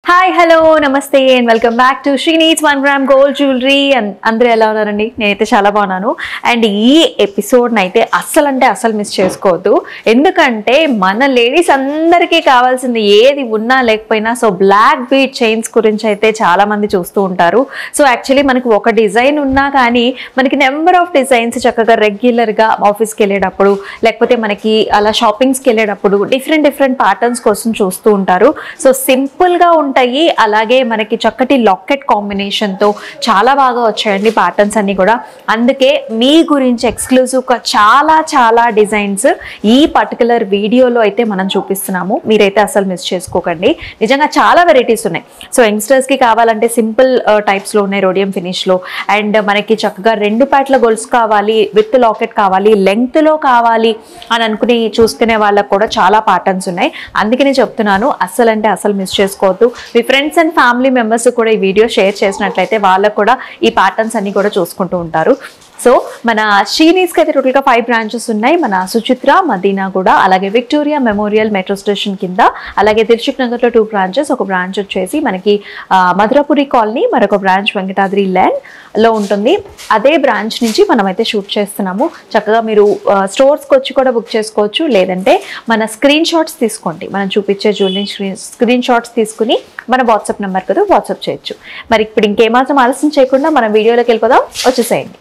Hi hello నమస్తే and welcome back to Sreeneeds 1 gram gold jewellery. And అందరూ ఎలా ఉన్నారండి? నేనైతే చాలా బాగున్నాను. అండ్ ఈ ఎపిసోడ్ని అయితే అస్సలు మిస్ చేసుకోవద్దు. ఎందుకంటే మన లేడీస్ అందరికీ కావాల్సింది ఏది ఉన్నా లేకపోయినా సో బ్లాక్ బీడ్ చైన్స్ గురించి అయితే చాలా మంది చూస్తూ ఉంటారు. సో యాక్చువల్లీ మనకి ఒక డిజైన్ ఉన్నా కానీ మనకి నెంబర్ ఆఫ్ డిజైన్స్ చక్కగా రెగ్యులర్గా ఆఫీస్కి వెళ్ళేటప్పుడు లేకపోతే మనకి అలా షాపింగ్స్కి వెళ్ళేటప్పుడు డిఫరెంట్ ప్యాటర్న్స్ కోసం చూస్తూ ఉంటారు. సో సింపుల్గా ఉంటాయి, అలాగే మనకి చక్కటి లాకెట్ కాంబినేషన్ తో చాలా బాగా వచ్చాయండి ప్యాటర్న్స్ అన్ని కూడా. అందుకే మీ గురించి ఎక్స్క్లూజివ్ గా చాలా డిజైన్స్ ఈ పర్టికులర్ వీడియోలో అయితే మనం చూపిస్తున్నాము. మీరైతే అసలు మిస్ చేసుకోకండి. నిజంగా చాలా వెరైటీస్ ఉన్నాయి. సో యంగ్స్టర్స్ కి కావాలంటే సింపుల్ టైప్స్ లో ఉన్నాయి, రోడియం ఫినిష్ లో. అండ్ మనకి చక్కగా 2 ప్యాట్ల గొలుసు కావాలి, విత్ లాకెట్ కావాలి, లెంగ్త్ లో కావాలి అని అనుకుని చూసుకునే వాళ్ళకు కూడా చాలా ప్యాటర్న్స్ ఉన్నాయి. అందుకనే చెప్తున్నాను, అసలు మిస్ చేసుకోవద్దు. మీ ఫ్రెండ్స్ అండ్ ఫ్యామిలీ మెంబర్స్ కూడా ఈ వీడియో షేర్ చేసినట్లయితే వాళ్ళకు కూడా ఈ ప్యాటర్న్స్ అన్ని కూడా చూసుకుంటూ ఉంటారు. సో మన శ్రీనీడ్స్కి అయితే టోటల్గా 5 బ్రాంచెస్ ఉన్నాయి. మన సుచిత్ర, మదీనా కూడా, అలాగే విక్టోరియా మెమోరియల్ మెట్రో స్టేషన్ కింద, అలాగే దిల్సుఖ్ నగర్లో 2 బ్రాంచెస్. ఒక బ్రాంచ్ వచ్చేసి మనకి మధురపురి కాలనీ, మరొక బ్రాంచ్ వెంకటాద్రి ల్యాండ్ లో ఉంటుంది. అదే బ్రాంచ్ నుంచి మనమైతే షూట్ చేస్తున్నాము. చక్కగా మీరు స్టోర్స్కి వచ్చి కూడా బుక్ చేసుకోవచ్చు, లేదంటే మన స్క్రీన్ షాట్స్ తీసుకోండి. మనం చూపించే జ్యువెలరీ స్క్రీన్ షాట్స్ తీసుకుని మన వాట్సాప్ నెంబర్ కదా వాట్సాప్ చేయొచ్చు. మరి ఇప్పుడు ఇంకేమాత్రం ఆలస్యం చేయకుండా మనం వీడియోలోకి వెళ్ళిపోదాం, వచ్చేసేయండి.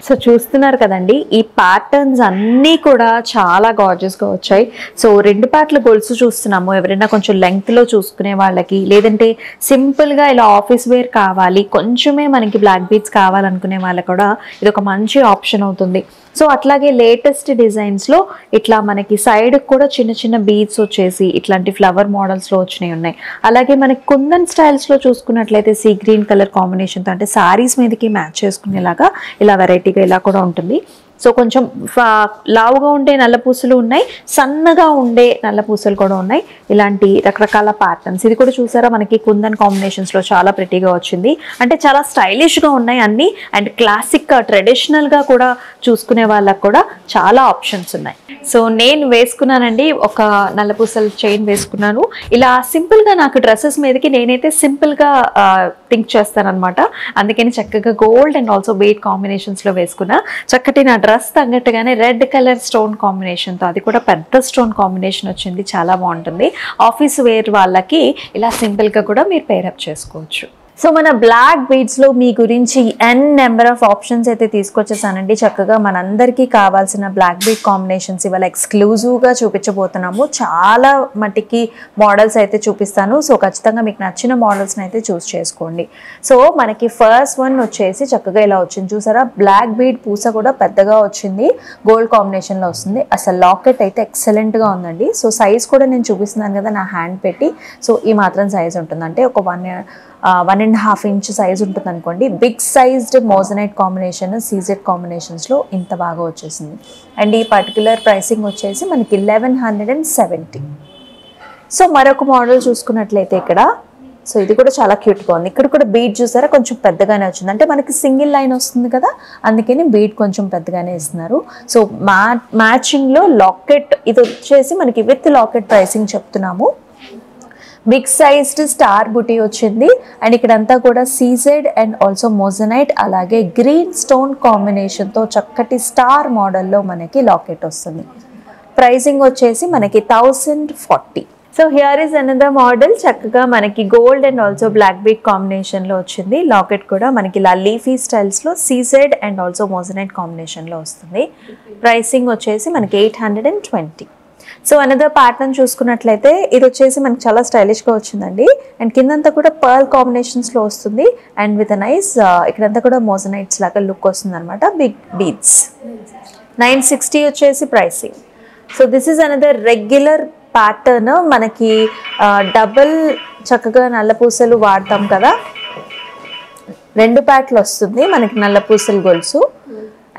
సో చూస్తున్నారు కదండి, ఈ ప్యాటర్న్స్ అన్నీ కూడా చాలా గార్జియస్గా వచ్చాయి. సో 2 ప్యాట్ల గొలుసు చూస్తున్నాము. ఎవరైనా కొంచెం లెంగ్త్లో చూసుకునే వాళ్ళకి, లేదంటే సింపుల్గా ఇలా ఆఫీస్ వేర్ కావాలి, కొంచెమే మనకి బ్లాక్ బీడ్స్ కావాలనుకునే వాళ్ళకి కూడా ఇది ఒక మంచి ఆప్షన్ అవుతుంది. సో అట్లాగే లేటెస్ట్ డిజైన్స్లో ఇట్లా మనకి సైడ్ కూడా చిన్న బీడ్స్ వచ్చేసి ఇట్లాంటి ఫ్లవర్ మోడల్స్లో వచ్చినాయి ఉన్నాయి. అలాగే మనకి కుందన్ స్టైల్స్లో చూసుకున్నట్లయితే సీ గ్రీన్ కలర్ కాంబినేషన్తో, అంటే శారీస్ మీదకి మ్యాచ్ చేసుకునేలాగా ఇలా వెరైటీగా ఇలా కూడా ఉంటుంది. సో కొంచెం లావుగా ఉండే నల్ల పూసలు ఉన్నాయి, సన్నగా ఉండే నల్ల పూసలు కూడా ఉన్నాయి. ఇలాంటి రకరకాల ప్యాటర్న్స్. ఇది కూడా చూసారా, మనకి కుందన్ కాంబినేషన్స్లో చాలా ప్రిటీగా వచ్చింది. అంటే చాలా స్టైలిష్గా ఉన్నాయి అన్నీ. అండ్ క్లాసిక్ ట్రెడిషనల్గా కూడా చూసుకునే వాళ్ళకు కూడా చాలా ఆప్షన్స్ ఉన్నాయి. సో నేను వేసుకున్నానండి, ఒక నల్ల పూసల చైన్ వేసుకున్నాను. ఇలా సింపుల్గా నాకు డ్రెస్సెస్ మీదకి నేనైతే సింపుల్గా థింక్ చేస్తాను అనమాట. అందుకని చక్కగా గోల్డ్ అండ్ ఆల్సో బీడ్ కాంబినేషన్స్లో వేసుకున్నా. చక్కటి నా డ్రెస్ తగ్గట్టుగానే రెడ్ కలర్ స్టోన్ కాంబినేషన్తో, అది కూడా పెద్ద స్టోన్ కాంబినేషన్ వచ్చింది, చాలా బాగుంటుంది. ఆఫీస్ వేర్ వాళ్ళకి ఇలా సింపుల్గా కూడా మీరు పేరప్ చేసుకోవచ్చు. సో మన బ్లాక్ బీడ్స్లో మీ గురించి నెంబర్ ఆఫ్ ఆప్షన్స్ అయితే తీసుకొచ్చేసానండి. చక్కగా మనందరికీ కావాల్సిన బ్లాక్ బీడ్ కాంబినేషన్స్ ఇవాళ ఎక్స్క్లూజివ్గా చూపించబోతున్నాము. చాలా మట్టికి మోడల్స్ అయితే చూపిస్తాను. సో ఖచ్చితంగా మీకు నచ్చిన మోడల్స్ని అయితే చూస్ చేసుకోండి. సో మనకి ఫస్ట్ వన్ వచ్చేసి చక్కగా ఇలా వచ్చింది చూసారా, బ్లాక్ బీడ్ పూస కూడా పెద్దగా వచ్చింది, గోల్డ్ కాంబినేషన్లో వస్తుంది. అసలు లాకెట్ అయితే ఎక్సలెంట్గా ఉందండి. సో సైజ్ కూడా నేను చూపిస్తున్నాను కదా నా హ్యాండ్ పెట్టి. సో ఈ మాత్రం సైజ్ ఉంటుంది, అంటే ఒక 1.5 ఇంచ్ సైజ్ ఉంటుంది అనుకోండి. Big sized moissanite combination, CZ కాంబినేషన్స్లో ఇంత బాగా వచ్చేసింది. అండ్ ఈ పర్టికులర్ ప్రైసింగ్ వచ్చేసి మనకి 1170. సో మరొక మోడల్ చూసుకున్నట్లయితే ఇక్కడ, సో ఇది కూడా చాలా క్యూట్గా ఉంది. ఇక్కడ కూడా బీడ్ చూసారా, కొంచెం పెద్దగానే వచ్చింది, అంటే మనకి సింగిల్ లైన్ వస్తుంది కదా, అందుకని బీడ్ కొంచెం పెద్దగానే ఇస్తున్నారు. సో మ్యాచింగ్లో లాకెట్ ఇది వచ్చేసి మనకి విత్ లాకెట్ ప్రైసింగ్ చెప్తున్నాము. బిగ్ సైజ్డ్ స్టార్ బుటీ వచ్చింది. అండ్ ఇక్కడంతా కూడా సీజెడ్ అండ్ ఆల్సో మోజనైట్, అలాగే గ్రీన్ స్టోన్ కాంబినేషన్తో చక్కటి స్టార్ మోడల్లో మనకి లాకెట్ వస్తుంది. ప్రైసింగ్ వచ్చేసి మనకి 1040. So here is another model. చక్కగా మనకి gold and also black bead కాంబినేషన్లో వచ్చింది. లాకెట్ కూడా మనకి ఇలా లీఫీ స్టైల్స్లో సీజెడ్ అండ్ ఆల్సో మోజనైట్ కాంబినేషన్లో వస్తుంది. ప్రైసింగ్ వచ్చేసి మనకి 820. సో అనదర్ ప్యాటర్న్ చూసుకున్నట్లయితే ఇది వచ్చేసి మనకి చాలా స్టైలిష్గా వచ్చిందండి. అండ్ కిందంతా కూడా పర్ల్ కాంబినేషన్స్లో వస్తుంది. అండ్ విత్ నైస్ ఇక్కడంతా కూడా మోజనైట్స్ లాగా లుక్ వస్తుంది అనమాట. Big beads. 960 వచ్చేసి pricing. So this is another regular pattern. మనకి డబుల్ చక్కగా నల్ల పూసలు వాడతాం కదా, 2 ప్యాట్లు వస్తుంది మనకి నల్ల పూసలు గొలుసు.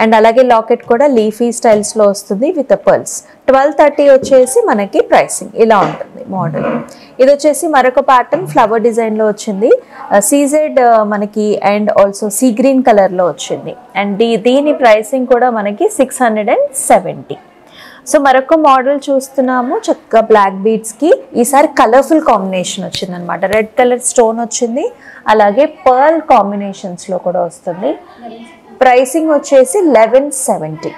అండ్ అలాగే లాకెట్ కూడా లీఫీ స్టైల్స్లో వస్తుంది విత్ పర్ల్స్. 1230 వచ్చేసి మనకి ప్రైసింగ్ ఇలా ఉంటుంది మోడల్. ఇది వచ్చేసి మరొక ప్యాటర్న్ ఫ్లవర్ డిజైన్లో వచ్చింది. సీజెడ్ మనకి అండ్ ఆల్సో సీ గ్రీన్ కలర్లో వచ్చింది. అండ్ దీని ప్రైసింగ్ కూడా మనకి 670. సో మరొక మోడల్ చూస్తున్నాము చక్కగా బ్లాక్ బీడ్స్కి. ఈసారి కలర్ఫుల్ కాంబినేషన్ వచ్చింది అనమాట. రెడ్ కలర్ స్టోన్ వచ్చింది, అలాగే పర్ల్ కాంబినేషన్స్లో కూడా వస్తుంది. ప్రైసింగ్ వచ్చేసి 1170.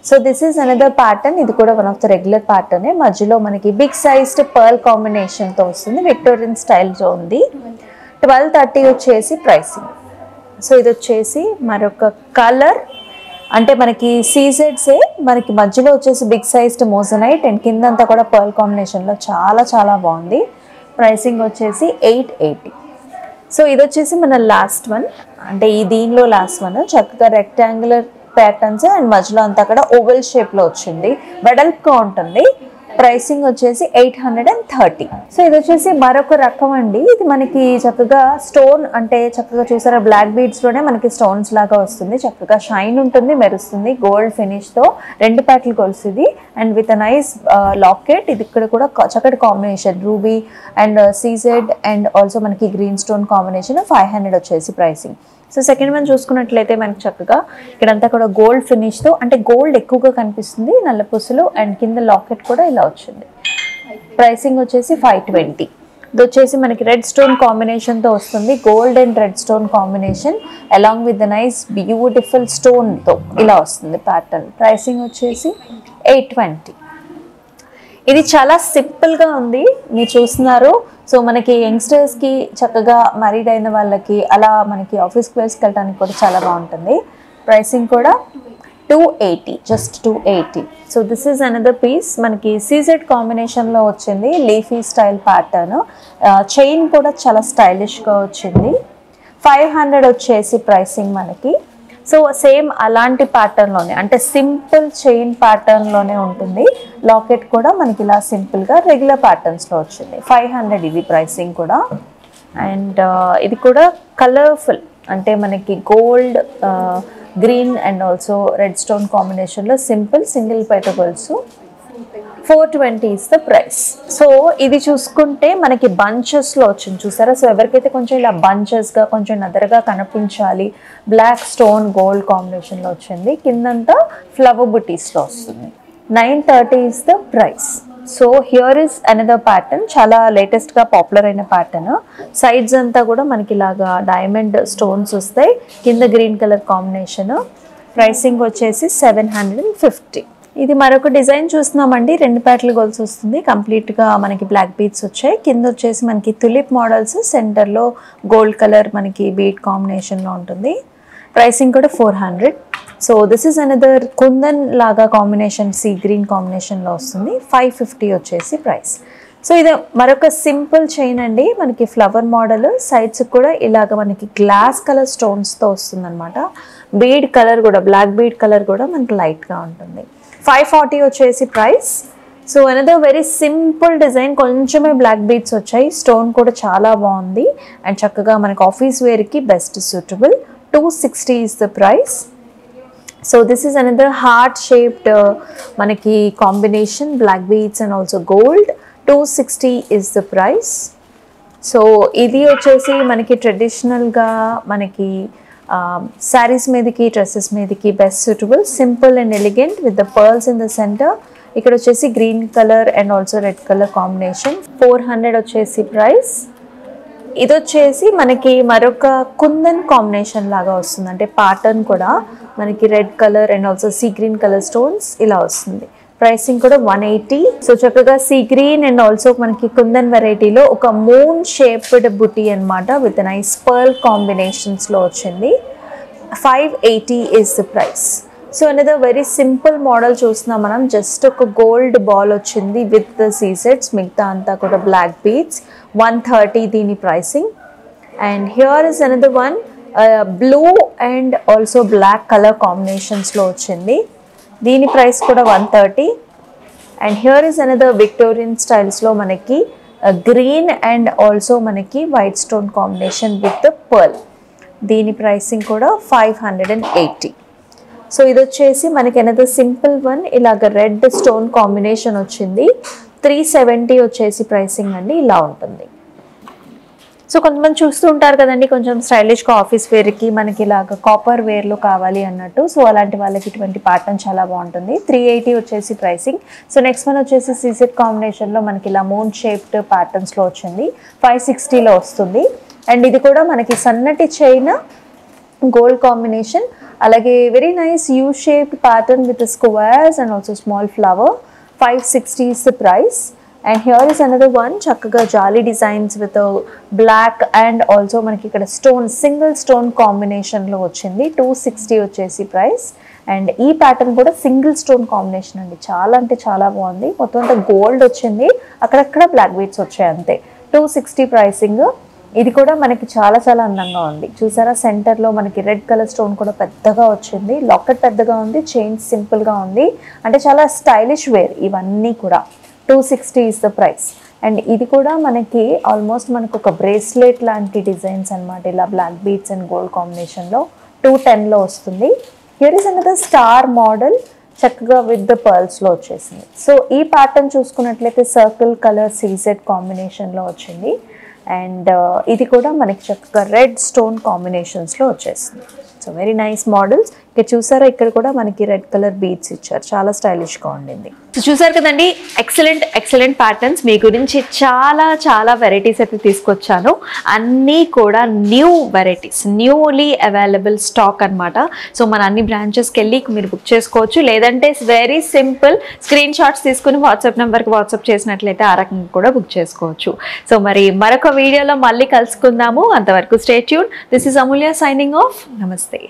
So this is another pattern. ఇది కూడా వన్ ఆఫ్ ద రెగ్యులర్ ప్యాటర్నే. మధ్యలో మనకి బిగ్ సైజ్డ్ పర్ల్ కాంబినేషన్తో వస్తుంది. విక్టోరియన్ స్టైల్తో ఉంది. 1230 వచ్చేసి ప్రైసింగ్. సో ఇది వచ్చేసి మరొక కలర్. అంటే మనకి సీజెడ్సే, మనకి మధ్యలో వచ్చేసి బిగ్ సైజ్డ్ మోజనైట్ అండ్ కిందంతా కూడా పర్ల్ కాంబినేషన్లో చాలా చాలా బాగుంది. ప్రైసింగ్ వచ్చేసి 880. సో ఇది వచ్చేసి మన లాస్ట్ వన్, అంటే ఈ దీనిలో లాస్ట్ వన్. చక్కగా రెక్టాంగులర్ ప్యాటర్న్స్ అండ్ మధ్యలో అంతా కూడా ఓవెల్ షేప్లో వచ్చింది. వెడల్పుగా ఉంటుంది. ప్రైసింగ్ వచ్చేసి 830. సో ఇది వచ్చేసి మరొక రకం అండి. ఇది మనకి చక్కగా స్టోన్, అంటే చక్కగా చూసారా బ్లాక్ బీడ్స్లోనే మనకి స్టోన్స్ లాగా వస్తుంది. చక్కగా షైన్ ఉంటుంది, మెరుస్తుంది గోల్డ్ ఫినిష్తో. 2 ప్యాట్లు కొలుస్తుంది అండ్ విత్ నైస్ లాకెట్. ఇది ఇక్కడ కూడా చక్కటి combination ruby and CZ and also మనకి గ్రీన్ స్టోన్ కాంబినేషన్. 500 వచ్చేసి ప్రైసింగ్. సో సెకండ్ వన్ చూసుకున్నట్లయితే మనకి చక్కగా ఇక్కడంతా కూడా గోల్డ్ ఫినిష్తో, అంటే గోల్డ్ ఎక్కువగా కనిపిస్తుంది, నల్ల పూసలు అండ్ కింద లాకెట్ కూడా ఇలా వచ్చింది. ప్రైసింగ్ వచ్చేసి 520. ఇది వచ్చేసి మనకి రెడ్ స్టోన్ కాంబినేషన్తో వస్తుంది. Gold and red stone combination along with the nice beautiful స్టోన్తో ఇలా వస్తుంది ప్యాటర్న్. ప్రైసింగ్ వచ్చేసి 820. ఇది చాలా సింపుల్గా ఉంది, మీరు చూస్తున్నారు. సో మనకి యంగ్స్టర్స్కి చక్కగా మ్యారీడ్ అయిన వాళ్ళకి అలా మనకి ఆఫీస్కి వెళ్ళడానికి కూడా చాలా బాగుంటుంది. ప్రైసింగ్ కూడా 280, just 280. So this is another piece. మనకి సీజెడ్ కాంబినేషన్లో వచ్చింది, లీఫీ స్టైల్ ప్యాటర్న్. చైన్ కూడా చాలా స్టైలిష్గా వచ్చింది. 500 వచ్చేసి ప్రైసింగ్ మనకి. సో సేమ్ అలాంటి ప్యాటర్న్లోనే, అంటే సింపుల్ చైన్ ప్యాటర్న్లోనే ఉంటుంది. లాకెట్ కూడా మనకి ఇలా సింపుల్గా రెగ్యులర్ ప్యాటర్న్స్లో వచ్చింది. 500 ఇది ప్రైసింగ్ కూడా. అండ్ ఇది కూడా కలర్ఫుల్, అంటే మనకి gold, green and also red stone కాంబినేషన్లో సింపుల్ సింగిల్ పేట గొలుసు. 420 ఇస్ ద ప్రైస్. సో ఇది చూసుకుంటే మనకి బంచెస్లో వచ్చింది చూసారా. సో ఎవరికైతే కొంచెం ఇలా బంచెస్గా కొంచెం నదరగా కనిపించాలి, బ్లాక్ స్టోన్ గోల్డ్ కాంబినేషన్లో వచ్చింది. కిందంతా ఫ్లవర్ బుటీస్లో వస్తుంది. 930 is the price. So here is another pattern. చాలా లేటెస్ట్గా పాపులర్ అయిన ప్యాటర్న్. సైడ్స్ అంతా కూడా మనకి ఇలాగా డైమండ్ స్టోన్స్ వస్తాయి. కింద గ్రీన్ కలర్ కాంబినేషన్. ప్రైసింగ్ వచ్చేసి 750. ఇది మరొక డిజైన్ చూస్తున్నామండి. 2 ప్యాట్ల గొలుసు వస్తుంది. కంప్లీట్గా మనకి బ్లాక్ బీడ్స్ వచ్చాయి. కింద వచ్చేసి మనకి తులిప్ మోడల్స్, సెంటర్లో గోల్డ్ కలర్ మనకి బీడ్ కాంబినేషన్లో ఉంటుంది. ప్రైసింగ్ కూడా 400. So this is another kundan లాగా కాంబినేషన్, సీ గ్రీన్ కాంబినేషన్లో వస్తుంది. 550 వచ్చేసి ప్రైస్. సో ఇది మరొక సింపుల్ చైన్ అండి. మనకి ఫ్లవర్ మోడల్, సైడ్స్ కూడా ఇలాగ మనకి గ్లాస్ కలర్ స్టోన్స్తో వస్తుంది అనమాట. బీడ్ కలర్ కూడా, బ్లాక్ బీడ్ కలర్ కూడా మనకి లైట్గా ఉంటుంది. 540 వచ్చేసి price. So another very simple design. కొంచెమే బ్లాక్ బీడ్స్ వచ్చాయి. స్టోన్ కూడా చాలా బాగుంది అండ్ చక్కగా మనకి ఆఫీస్ వేర్కి best suitable. 260 is the price. So this is another heart shaped మనకి combination, black beads and also gold. 260 is the price. So ఇది వచ్చేసి మనకి ట్రెడిషనల్గా మనకి శారీస్ మీదకి, డ్రెస్సెస్ మీదకి best suitable. Simple and elegant with the pearls in the centre. ఇక్కడ వచ్చేసి green colour and also red colour combination. 400 వచ్చేసి ప్రైస్. ఇది వచ్చేసి మనకి మరొక కుందన్ కాంబినేషన్ లాగా వస్తుంది. అంటే ప్యాటర్న్ కూడా మనకి red colour and also sea green colour stones ఇలా వస్తుంది. ప్రైసింగ్ కూడా 180. సో చక్కగా సీ గ్రీన్ అండ్ ఆల్సో మనకి కుందన్ వెరైటీలో ఒక మూన్ షేప్డ్ బుటీ అనమాట విత్ నైస్ పర్ల్ కాంబినేషన్స్లో వచ్చింది. 580 is the price. సో అనేది వెరీ సింపుల్ మోడల్ చూస్తున్నాం మనం. జస్ట్ ఒక గోల్డ్ బాల్ వచ్చింది విత్ ద సీసెట్స్, మిగతా అంతా కూడా బ్లాక్ బీడ్స్. 130 దీని pricing. And here is another one blue and also black colour కాంబినేషన్స్లో వచ్చింది. దీని ప్రైస్ కూడా 130. And here is another Victorian స్టైల్స్లో మనకి గ్రీన్ అండ్ ఆల్సో మనకి white stone combination with pearl. దీని ప్రైసింగ్ కూడా 580. సో ఇది వచ్చేసి మనకి అనదర్ సింపుల్ వన్, ఇలాగ రెడ్ స్టోన్ కాంబినేషన్ వచ్చింది. 370 వచ్చేసి ప్రైసింగ్ అండి, ఇలా ఉంటుంది. సో కొంతమంది చూస్తూ ఉంటారు కదండి, కొంచెం స్టైలిష్గా ఆఫీస్ వేర్కి మనకి ఇలాగ కాపర్ వేర్లో కావాలి అన్నట్టు. సో అలాంటి వాళ్ళకి ఇటువంటి ప్యాటర్న్ చాలా బాగుంటుంది. 380 వచ్చేసి ప్రైసింగ్. సో నెక్స్ట్ వన్ వచ్చేసి సీసెట్ కాంబినేషన్లో మనకి ఇలా మూన్ షేప్డ్ ప్యాటర్న్స్లో వచ్చింది. 560లో వస్తుంది. అండ్ ఇది కూడా మనకి సన్నటి చైన్ గోల్డ్ కాంబినేషన్, అలాగే very nice U shaped pattern with squares and also small flower. 560 is the price. And here is another one, చక్కగా జాలీ designs with black and also మనకి ఇక్కడ స్టోన్ సింగిల్ స్టోన్ కాంబినేషన్లో వచ్చింది. 260 వచ్చేసి ప్రైస్. అండ్ ఈ pattern కూడా సింగిల్ స్టోన్ కాంబినేషన్ అండి, చాలా అంటే చాలా బాగుంది. మొత్తం అంతా గోల్డ్ వచ్చింది, అక్కడక్కడ బ్లాక్ బీడ్స్ వచ్చాయి అంతే. 260 ప్రైసింగ్. ఇది కూడా మనకి చాలా చాలా అందంగా ఉంది. చూసారా, సెంటర్లో మనకి రెడ్ కలర్ స్టోన్ కూడా పెద్దగా వచ్చింది. లాకెట్ పెద్దగా ఉంది, చైన్ సింపుల్గా ఉంది. అంటే చాలా స్టైలిష్ వేర్ ఇవన్నీ కూడా. 260 is the price. అండ్ ఇది కూడా మనకి ఆల్మోస్ట్ మనకు ఒక బ్రేస్లెట్ లాంటి డిజైన్స్ అనమాట, ఇలా బ్లాక్ బీడ్స్ అండ్ గోల్డ్ కాంబినేషన్లో. 210లో వస్తుంది. Here is another star model, చక్కగా విత్ ద పర్ల్స్లో వచ్చేసింది. సో ఈ ప్యాటర్న్ చూసుకున్నట్లయితే సర్కిల్ కలర్ సీసెట్ కాంబినేషన్లో వచ్చింది. అండ్ ఇది కూడా మనకి చక్కగా రెడ్ స్టోన్ కాంబినేషన్స్లో వచ్చేసింది. So very nice models. ఇక్కడ చూసారా, ఇక్కడ కూడా మనకి రెడ్ కలర్ బీడ్స్ ఇచ్చారు, చాలా స్టైలిష్గా ఉండింది. సో చూసారు కదండి, ఎక్సలెంట్ ప్యాటర్న్స్. మీ గురించి చాలా చాలా వెరైటీస్ అయితే తీసుకొచ్చాను. అన్నీ కూడా new varieties, newly available stock అనమాట. సో మన అన్ని బ్రాంచెస్కి వెళ్ళి మీరు బుక్ చేసుకోవచ్చు, లేదంటే వెరీ సింపుల్ స్క్రీన్ షాట్స్ తీసుకుని వాట్సాప్ నెంబర్కి వాట్సాప్ చేసినట్లయితే ఆ రకంగా కూడా బుక్ చేసుకోవచ్చు. సో మరి మరొక వీడియోలో మళ్ళీ కలుసుకుందాము. అంతవరకు stay tune. This is Amulya signing off. నమస్తే.